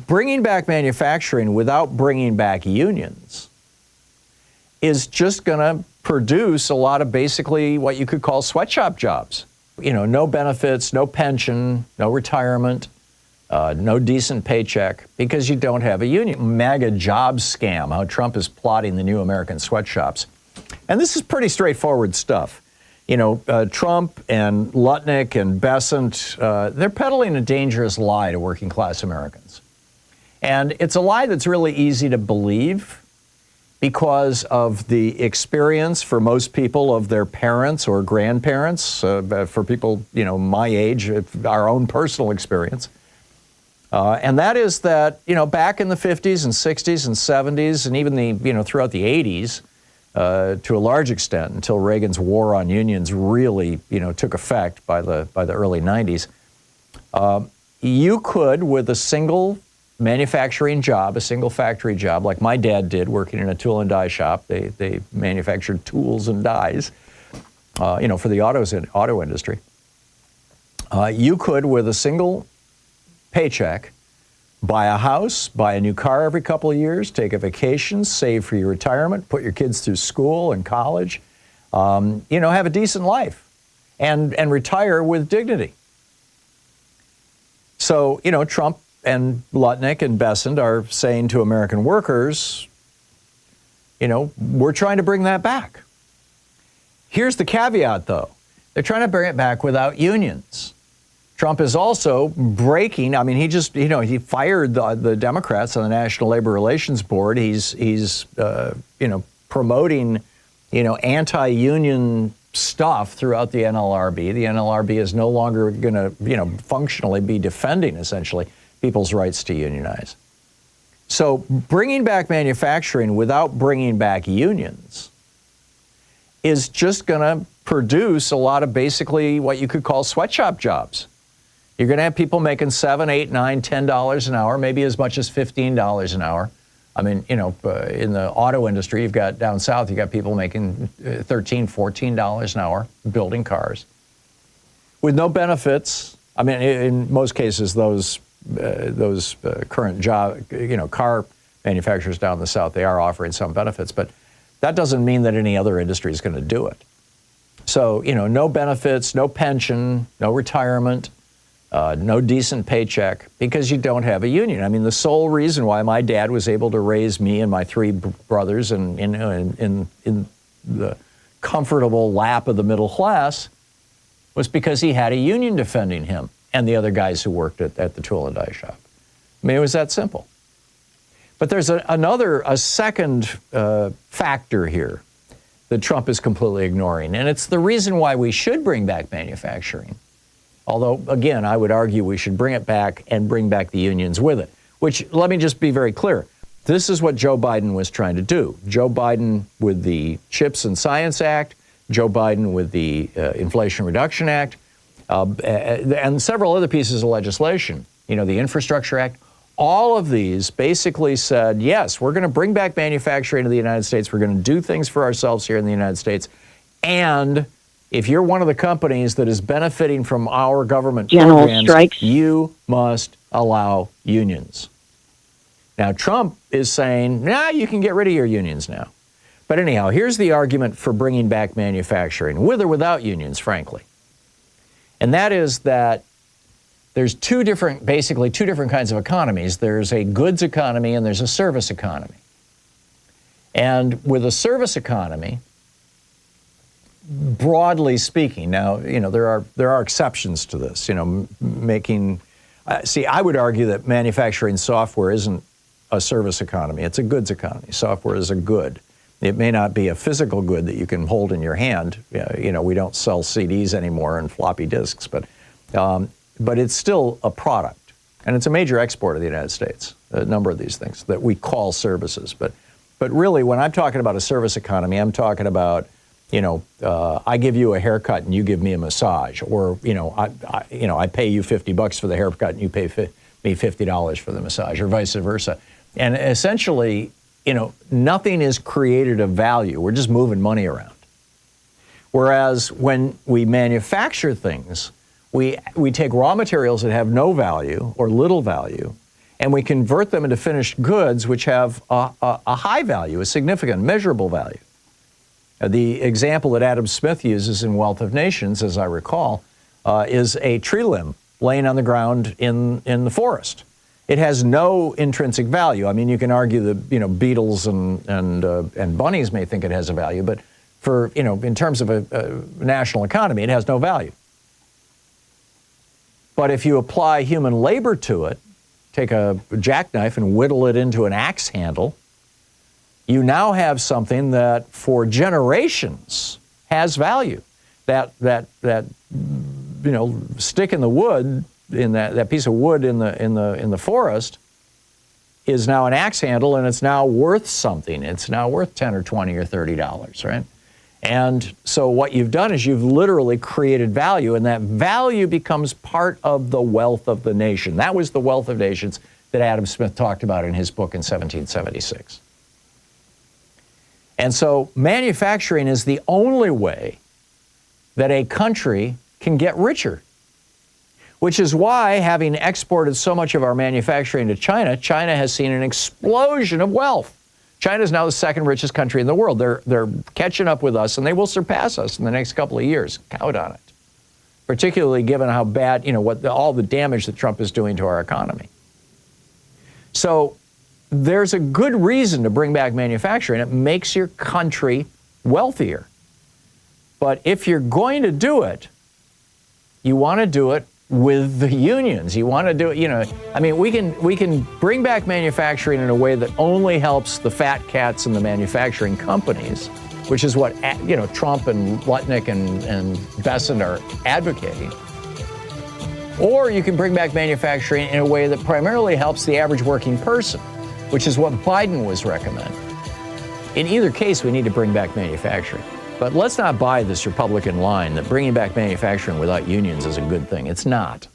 bringing back manufacturing without bringing back unions is just going to produce a lot of basically what you could call sweatshop jobs. You know, no benefits, no pension, no retirement, no decent paycheck because you don't have a union. MAGA jobs scam, how Trump is plotting the new American sweatshops. And this is pretty straightforward stuff. You know, Trump and Lutnick and Bessent, they're peddling a dangerous lie to working class Americans. And it's a lie that's really easy to believe because of the experience for most people of their parents or grandparents, for people, you know, my age, our own personal experience. And that is that, you know, back in the 50s and 60s and 70s and even the, you know, throughout the 80s, to a large extent, until Reagan's war on unions really, you know, took effect by the early 90s, you could, with a single manufacturing job, a single factory job, like my dad did working in a tool and die shop. They manufactured tools and dies, you know, for the auto industry. You could, with a single paycheck, buy a house, buy a new car every couple of years, take a vacation, save for your retirement, put your kids through school and college, you know, have a decent life and retire with dignity. So, you know, Trump and Lutnick and Bessent are saying to American workers, you know, we're trying to bring that back. Here's the caveat, though. They're trying to bring it back without unions. Trump is also breaking, I mean, he just, you know, he fired the Democrats on the National Labor Relations Board. He's you know, promoting, you know, anti-union stuff throughout the NLRB. The NLRB is no longer going to, you know, functionally be defending, essentially, people's rights to unionize. So bringing back manufacturing without bringing back unions is just going to produce a lot of basically what you could call sweatshop jobs. You're going to have people making $7, $8, $9, $10 an hour, maybe as much as $15 an hour. I mean, you know, in the auto industry, you've got down south, you've got people making $13, $14 an hour building cars with no benefits. I mean, in most cases, those current job, you know, car manufacturers down in the south, they are offering some benefits, but that doesn't mean that any other industry is going to do it. So, you know, no benefits, no pension, no retirement, no decent paycheck because you don't have a union. I mean, the sole reason why my dad was able to raise me and my three brothers in the comfortable lap of the middle class was because he had a union defending him and the other guys who worked at the tool and die shop. I mean, it was that simple. But there's a second factor here that Trump is completely ignoring, and it's the reason why we should bring back manufacturing. Although, again, I would argue we should bring it back and bring back the unions with it, which, let me just be very clear. This is what Joe Biden was trying to do. Joe Biden with the Chips and Science Act, Joe Biden with the Inflation Reduction Act, and several other pieces of legislation, you know, the Infrastructure Act, all of these basically said, yes, we're going to bring back manufacturing to the United States. We're going to do things for ourselves here in the United States. And if you're one of the companies that is benefiting from our government programs, strikes, you must allow unions. Now, Trump is saying, nah, you can get rid of your unions now. But anyhow, here's the argument for bringing back manufacturing, with or without unions, frankly. And that is that there's basically two different kinds of economies. There's a goods economy and there's a service economy. And with a service economy, broadly speaking, now, you know, there are exceptions to this, you know, I would argue that manufacturing software isn't a service economy. It's a goods economy. Software is a good. It may not be a physical good that you can hold in your hand. You know, we don't sell CDs anymore and floppy disks, but it's still a product. And it's a major export of the United States, a number of these things that we call services. But really, when I'm talking about a service economy, I'm talking about, you know, I give you a haircut and you give me a massage, or, you know, I pay you $50 for the haircut and you pay me $50 for the massage, or vice versa. And essentially, you know, nothing is created of value. We're just moving money around. Whereas when we manufacture things, we take raw materials that have no value or little value, and we convert them into finished goods which have a high value, a significant, measurable value. The example that Adam Smith uses in Wealth of Nations, as I recall, is a tree limb laying on the ground in the forest. It has no intrinsic value. I mean, you can argue that beetles and bunnies may think it has a value, but for in terms of a national economy, it has no value. But if you apply human labor to it, take a jackknife and whittle it into an axe handle, you now have something that for generations has value. That stick in the wood, in that piece of wood in the forest, is now an axe handle, and it's now worth something. It's now worth $10 or $20 or $30, right? And so what you've done is you've literally created value, and that value becomes part of the wealth of the nation. That was the wealth of nations that Adam Smith talked about in his book in 1776. And so manufacturing is the only way that a country can get richer, which is why, having exported so much of our manufacturing to China, China has seen an explosion of wealth. China is now the second richest country in the world. They're catching up with us, and they will surpass us in the next couple of years. Count on it. Particularly given how bad, all the damage that Trump is doing to our economy. So there's a good reason to bring back manufacturing. It makes your country wealthier. But if you're going to do it, you want to do it with the unions. You want to do it, I mean, we can bring back manufacturing in a way that only helps the fat cats in the manufacturing companies, which is what, Trump and Lutnick and Bessent are advocating. Or you can bring back manufacturing in a way that primarily helps the average working person, which is what Biden was recommending. In either case, we need to bring back manufacturing. But let's not buy this Republican line that bringing back manufacturing without unions is a good thing. It's not.